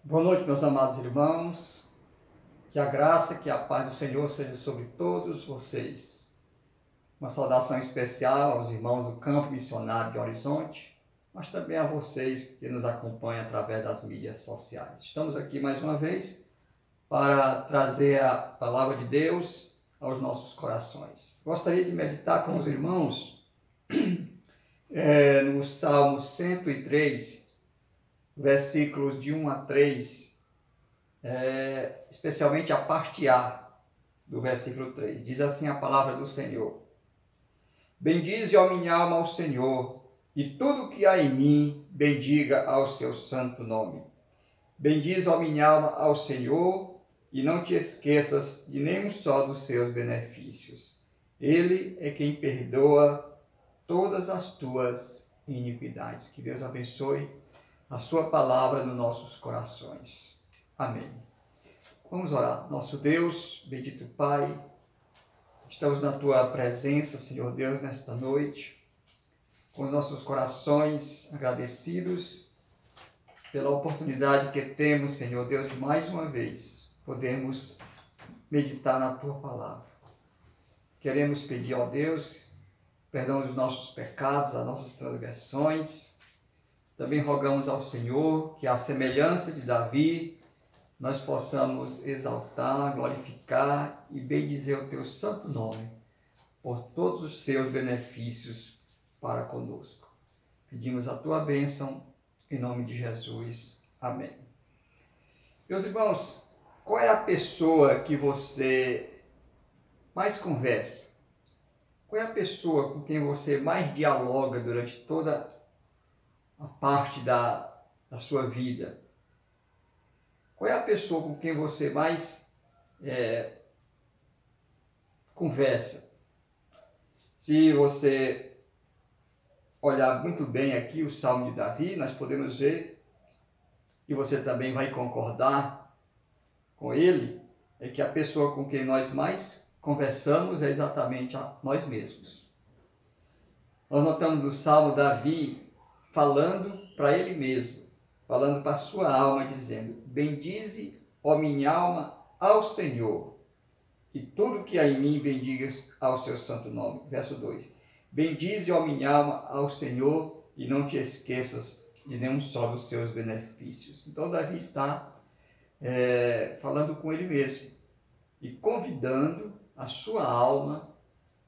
Boa noite, meus amados irmãos. Que a graça, que a paz do Senhor seja sobre todos vocês. Uma saudação especial aos irmãos do Campo Missionário de Horizonte, mas também a vocês que nos acompanham através das mídias sociais. Estamos aqui mais uma vez para trazer a palavra de Deus aos nossos corações. Gostaria de meditar com os irmãos no Salmo 103, versículos de 1 a 3, especialmente a parte A do versículo 3. Diz assim a palavra do Senhor: Bendize, ó minha alma, ao Senhor, e tudo que há em mim, bendiga ao seu santo nome. Bendize, ó minha alma, ao Senhor, e não te esqueças de nenhum só dos seus benefícios. Ele é quem perdoa todas as tuas iniquidades. Que Deus abençoe a sua palavra nos nossos corações. Amém. Vamos orar. Nosso Deus, bendito Pai, estamos na tua presença, Senhor Deus, nesta noite, com os nossos corações agradecidos pela oportunidade que temos, Senhor Deus, de mais uma vez podermos meditar na tua palavra. Queremos pedir ao Deus perdão dos nossos pecados, das nossas transgressões. Também rogamos ao Senhor que, à semelhança de Davi, nós possamos exaltar, glorificar e bendizer o teu santo nome por todos os seus benefícios para conosco. Pedimos a tua bênção em nome de Jesus. Amém. Meus irmãos, qual é a pessoa que você mais conversa? Qual é a pessoa com quem você mais dialoga durante toda a parte da sua vida? Qual é a pessoa com quem você mais conversa? Se você olhar muito bem aqui o Salmo de Davi, nós podemos ver, e você também vai concordar com ele, é que a pessoa com quem nós mais conversamos é exatamente a nós mesmos. Nós notamos no Salmo Davi falando para ele mesmo, falando para a sua alma, dizendo: Bendize, ó minha alma, ao Senhor, e tudo que há em mim bendiga ao seu santo nome. Verso 2. Bendize, ó minha alma, ao Senhor, e não te esqueças de nenhum só dos seus benefícios. Então Davi está falando com ele mesmo e convidando a sua alma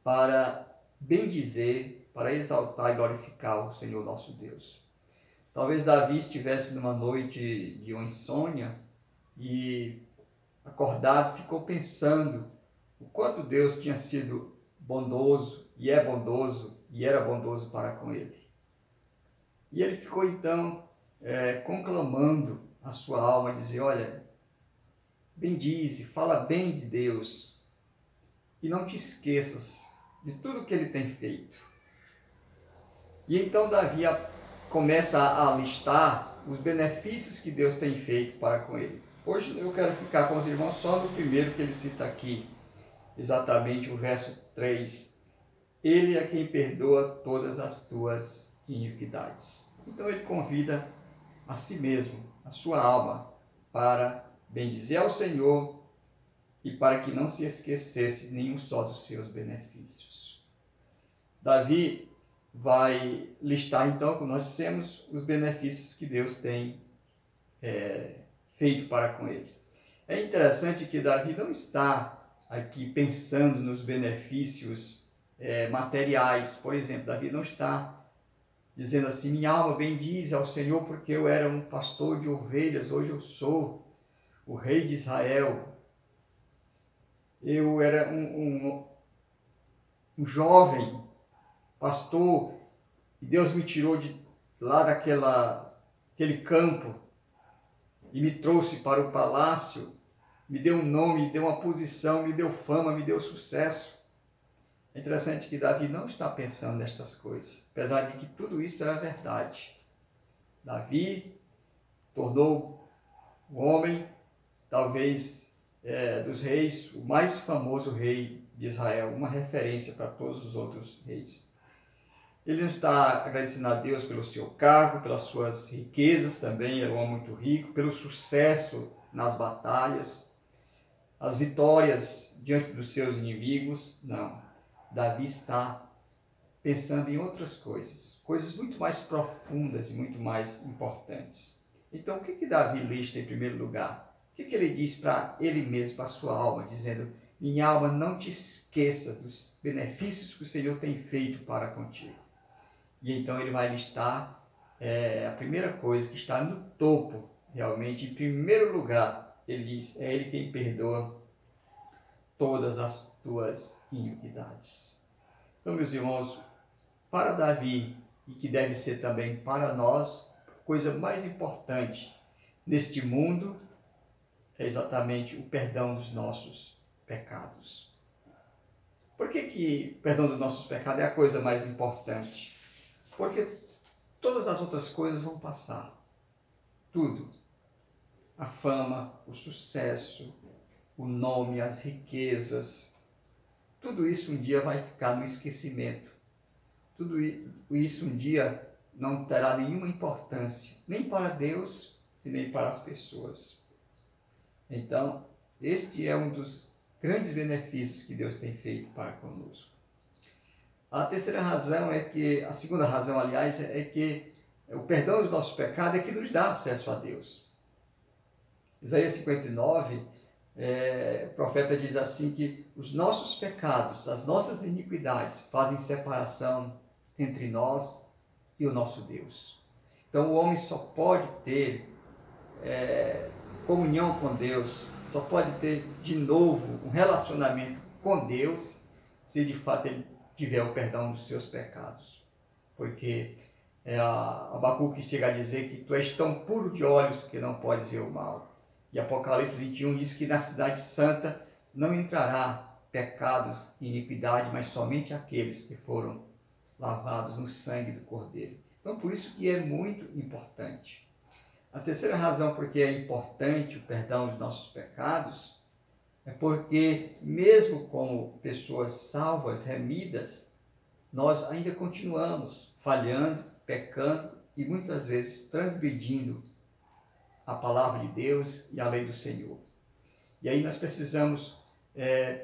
para bendizer, para exaltar e glorificar o Senhor nosso Deus. Talvez Davi estivesse numa noite de uma insônia e, acordado, ficou pensando o quanto Deus tinha sido bondoso e é bondoso e era bondoso para com ele. E ele ficou então conclamando a sua alma e dizer: olha, bendize, fala bem de Deus e não te esqueças de tudo que ele tem feito. E então Davi começa a listar os benefícios que Deus tem feito para com ele. Hoje eu quero ficar com os irmãos só no primeiro que ele cita aqui, exatamente o verso 3. Ele é quem perdoa todas as tuas iniquidades. Então ele convida a si mesmo, a sua alma, para bendizer ao Senhor e para que não se esquecesse nenhum só dos seus benefícios. Davi vai listar então, como nós dissemos, os benefícios que Deus tem feito para com ele. É interessante que Davi não está aqui pensando nos benefícios materiais. Por exemplo, Davi não está dizendo assim: minha alma bendize ao Senhor porque eu era um pastor de ovelhas, hoje eu sou o rei de Israel. Eu era um jovem pastor e Deus me tirou de lá daquele campo e me trouxe para o palácio, me deu um nome, me deu uma posição, me deu fama, me deu sucesso. É interessante que Davi não está pensando nestas coisas, apesar de que tudo isso era verdade. Davi tornou o homem, talvez dos reis, o mais famoso rei de Israel, uma referência para todos os outros reis. Ele não está agradecendo a Deus pelo seu cargo, pelas suas riquezas também, ele é um homem muito rico, pelo sucesso nas batalhas, as vitórias diante dos seus inimigos. Não. Davi está pensando em outras coisas, coisas muito mais profundas e muito mais importantes. Então, o que Davi lista em primeiro lugar? O que ele diz para ele mesmo, para a sua alma, dizendo: minha alma, não te esqueça dos benefícios que o Senhor tem feito para contigo. E então ele vai listar a primeira coisa que está no topo, realmente, em primeiro lugar, ele diz: é Ele quem perdoa todas as tuas iniquidades. Então, meus irmãos, para Davi, e que deve ser também para nós, a coisa mais importante neste mundo é exatamente o perdão dos nossos pecados. Por que o perdão dos nossos pecados é a coisa mais importante? Porque todas as outras coisas vão passar. Tudo. A fama, o sucesso, o nome, as riquezas. Tudo isso um dia vai ficar no esquecimento. Tudo isso um dia não terá nenhuma importância, nem para Deus e nem para as pessoas. Então, este é um dos grandes benefícios que Deus tem feito para conosco. A terceira razão é que, a segunda razão, aliás, é que o perdão dos nossos pecados é que nos dá acesso a Deus. Isaías 59, o profeta diz assim que os nossos pecados, as nossas iniquidades fazem separação entre nós e o nosso Deus. Então o homem só pode ter comunhão com Deus, só pode ter de novo um relacionamento com Deus se de fato ele tiver o perdão dos seus pecados. Porque Abacuque chega a dizer que tu és tão puro de olhos que não podes ver o mal. E Apocalipse 21 diz que na cidade santa não entrará pecados e iniquidade, mas somente aqueles que foram lavados no sangue do Cordeiro. Então, por isso que é muito importante. A terceira razão por que é importante o perdão dos nossos pecados é porque, mesmo como pessoas salvas, remidas, nós ainda continuamos falhando, pecando e muitas vezes transgredindo a palavra de Deus e a lei do Senhor. E aí nós precisamos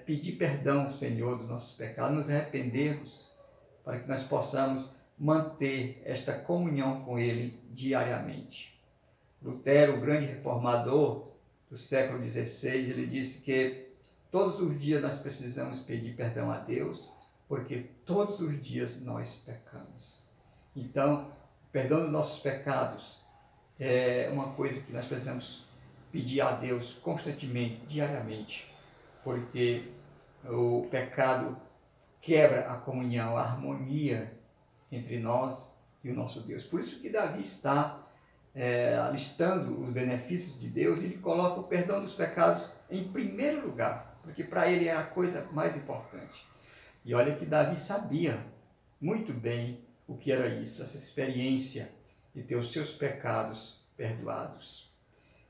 pedir perdão ao Senhor dos nossos pecados, nos arrependermos, para que nós possamos manter esta comunhão com Ele diariamente. Lutero, o grande reformador do século XVI, ele disse que todos os dias nós precisamos pedir perdão a Deus, porque todos os dias nós pecamos. Então, o perdão dos nossos pecados é uma coisa que nós precisamos pedir a Deus constantemente, diariamente, porque o pecado quebra a comunhão, a harmonia entre nós e o nosso Deus. Por isso que Davi está listando os benefícios de Deus e ele coloca o perdão dos pecados em primeiro lugar, porque para ele é a coisa mais importante. E olha que Davi sabia muito bem o que era isso, essa experiência de ter os seus pecados perdoados.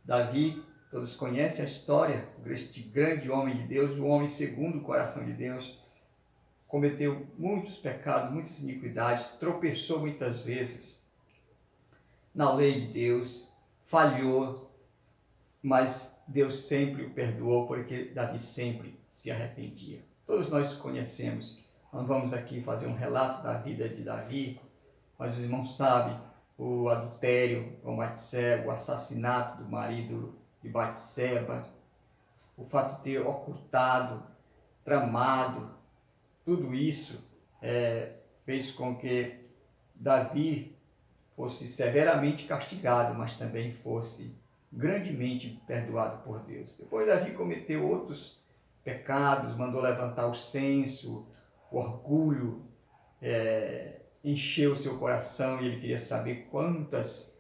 Davi, todos conhecem a história deste grande homem de Deus, o homem segundo o coração de Deus, cometeu muitos pecados, muitas iniquidades, tropeçou muitas vezes na lei de Deus, falhou, mas Deus sempre o perdoou, porque Davi sempre se arrependia. Todos nós conhecemos, não vamos aqui fazer um relato da vida de Davi, mas os irmãos sabem o adultério com Batseba, o assassinato do marido de Batseba, o fato de ter ocultado, tramado, tudo isso fez com que Davi fosse severamente castigado, mas também fosse grandemente perdoado por Deus. Depois Davi cometeu outros pecados, mandou levantar o censo, o orgulho, encheu o seu coração e ele queria saber quantos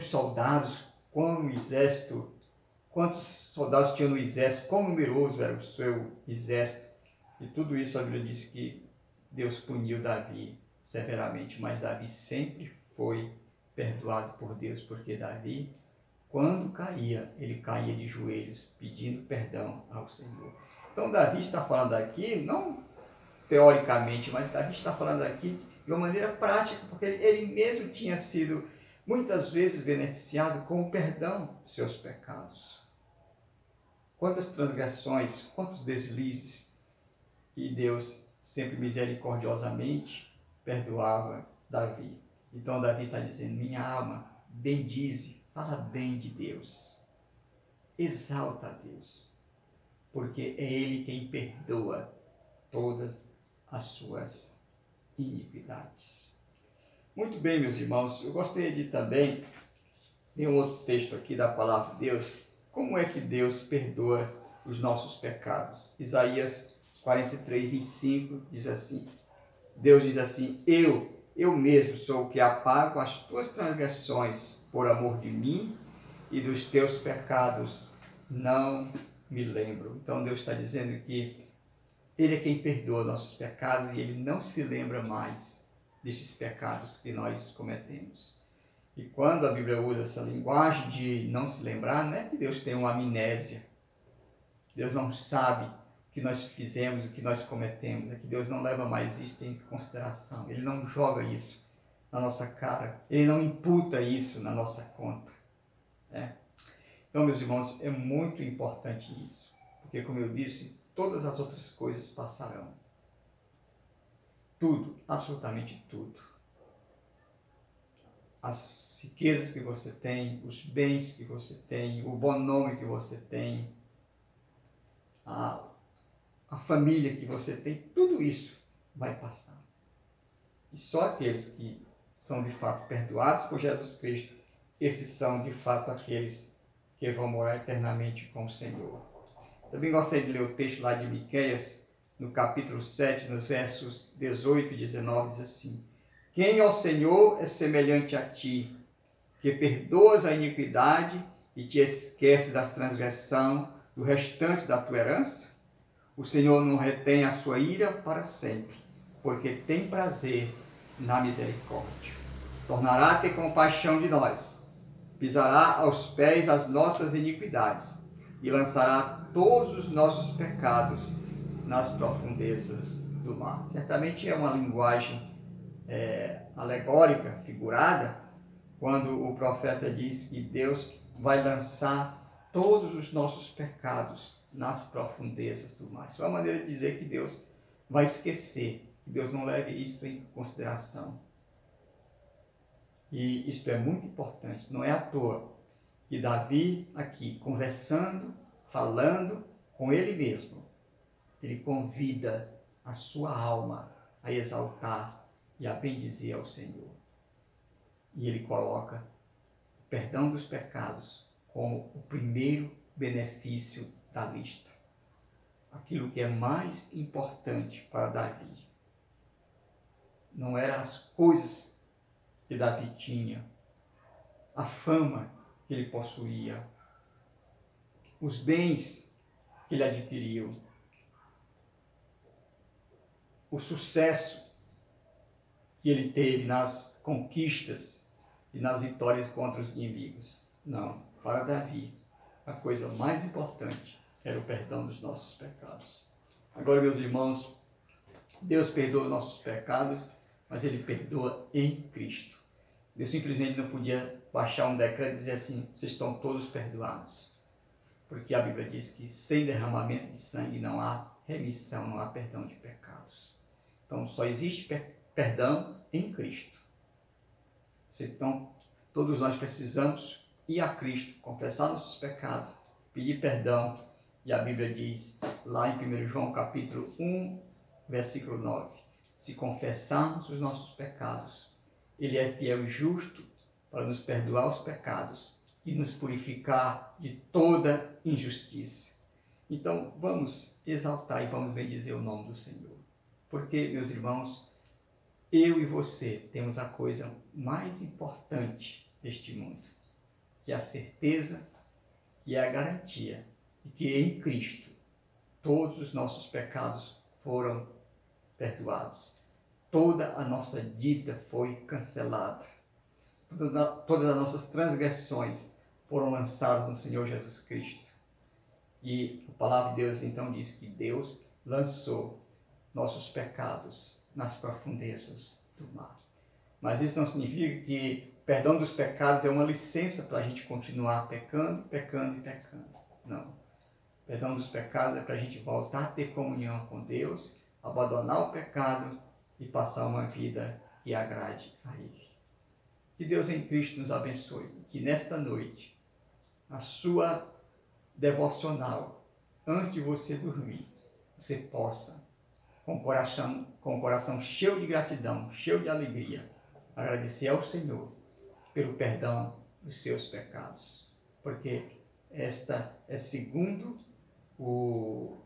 soldados, quantos soldados tinham no exército, quão numeroso era o seu exército. E tudo isso a Bíblia diz que Deus puniu Davi severamente, mas Davi sempre foi perdoado por Deus, porque Davi, quando caía, ele caía de joelhos, pedindo perdão ao Senhor. Então Davi está falando aqui, não teoricamente, mas Davi está falando aqui de uma maneira prática, porque ele mesmo tinha sido muitas vezes beneficiado com o perdão dos seus pecados. Quantas transgressões, quantos deslizes, e Deus sempre misericordiosamente perdoava Davi. Então Davi está dizendo, minha alma, bendize, fala bem de Deus, exalta a Deus, porque é Ele quem perdoa todas as suas iniquidades. Muito bem, meus irmãos, eu gostaria de também ler um outro texto aqui da palavra de Deus. Como é que Deus perdoa os nossos pecados? Isaías 43, 25 diz assim, Deus diz assim, eu mesmo sou o que apago as tuas transgressões por amor de mim e dos teus pecados não me lembro. Então Deus está dizendo que Ele é quem perdoa nossos pecados e Ele não se lembra mais desses pecados que nós cometemos. E quando a Bíblia usa essa linguagem de não se lembrar, não é que Deus tem uma amnésia. Deus não sabe o que nós fizemos, o que nós cometemos. É que Deus não leva mais isso em consideração. Ele não joga isso na nossa cara. Ele não imputa isso na nossa conta. Então, meus irmãos, é muito importante isso. Porque, como eu disse, todas as outras coisas passarão. Tudo, absolutamente tudo. As riquezas que você tem, os bens que você tem, o bom nome que você tem, a família que você tem, tudo isso vai passar. E só aqueles que são de fato perdoados por Jesus Cristo, esses são de fato aqueles que vão morar eternamente com o Senhor. Também gostaria de ler o texto lá de Miqueias, no capítulo 7, nos versos 18 e 19, diz assim, quem, ó Senhor, é semelhante a ti, que perdoas a iniquidade e te esqueces das transgressões do restante da tua herança? O Senhor não retém a sua ira para sempre, porque tem prazer na misericórdia. Tornará a ter compaixão de nós, pisará aos pés as nossas iniquidades e lançará todos os nossos pecados nas profundezas do mar. Certamente é uma linguagem alegórica, figurada, quando o profeta diz que Deus vai lançar todos os nossos pecados nas profundezas do mar. Isso é uma maneira de dizer que Deus vai esquecer, que Deus não leve isso em consideração. E isto é muito importante, não é à toa que Davi aqui, conversando, falando com ele mesmo, ele convida a sua alma a exaltar e a bendizer ao Senhor. E ele coloca o perdão dos pecados como o primeiro benefício da lista. Aquilo que é mais importante para Davi. Não eram as coisas que Davi tinha, a fama que ele possuía, os bens que ele adquiriu, o sucesso que ele teve nas conquistas e nas vitórias contra os inimigos. Não, para Davi, a coisa mais importante era o perdão dos nossos pecados. Agora, meus irmãos, Deus perdoa nossos pecados, mas Ele perdoa em Cristo. Deus simplesmente não podia baixar um decreto e dizer assim, vocês estão todos perdoados. Porque a Bíblia diz que sem derramamento de sangue não há remissão, não há perdão de pecados. Então, só existe perdão em Cristo. Então, todos nós precisamos ir a Cristo, confessar nossos pecados, pedir perdão. E a Bíblia diz, lá em 1 João capítulo 1, versículo 9, se confessarmos os nossos pecados, Ele é fiel e justo para nos perdoar os pecados e nos purificar de toda injustiça. Então, vamos exaltar e vamos bendizer o nome do Senhor. Porque, meus irmãos, eu e você temos a coisa mais importante deste mundo, que é a certeza, que é a garantia, de que em Cristo todos os nossos pecados foram perdoados. Toda a nossa dívida foi cancelada. Todas as nossas transgressões foram lançadas no Senhor Jesus Cristo. E a palavra de Deus então diz que Deus lançou nossos pecados nas profundezas do tomar. Mas isso não significa que o perdão dos pecados é uma licença para a gente continuar pecando, pecando e pecando. Não. O perdão dos pecados é para a gente voltar a ter comunhão com Deus, abandonar o pecado e passar uma vida que agrade a Ele. Que Deus em Cristo nos abençoe. Que nesta noite, a sua devocional, antes de você dormir, você possa, com o coração cheio de gratidão, cheio de alegria, agradecer ao Senhor pelo perdão dos seus pecados. Porque esta é, segundo o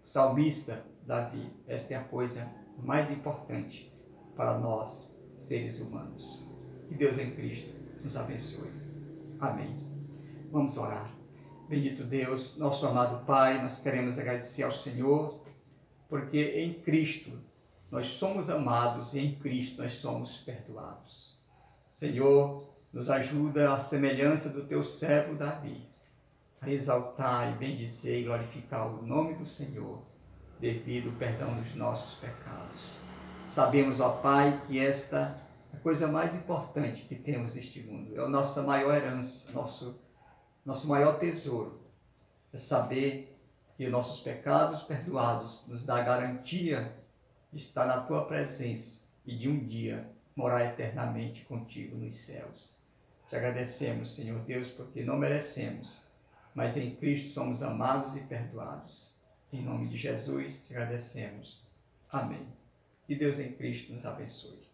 salmista Davi, esta é a coisa mais importante para nós, seres humanos. Que Deus em Cristo nos abençoe. Amém. Vamos orar. Bendito Deus, nosso amado Pai, nós queremos agradecer ao Senhor, porque em Cristo nós somos amados e em Cristo nós somos perdoados. Senhor, nos ajuda à semelhança do teu servo Davi, a exaltar e bendizer e glorificar o nome do Senhor, devido ao perdão dos nossos pecados. Sabemos, ó Pai, que esta é a coisa mais importante que temos neste mundo, é a nossa maior herança, nosso maior tesouro, é saber que nossos pecados perdoados nos dá a garantia de estar na tua presença e de um dia morar eternamente contigo nos céus. Te agradecemos, Senhor Deus, porque não merecemos, mas em Cristo somos amados e perdoados. Em nome de Jesus, te agradecemos. Amém. Que Deus em Cristo nos abençoe.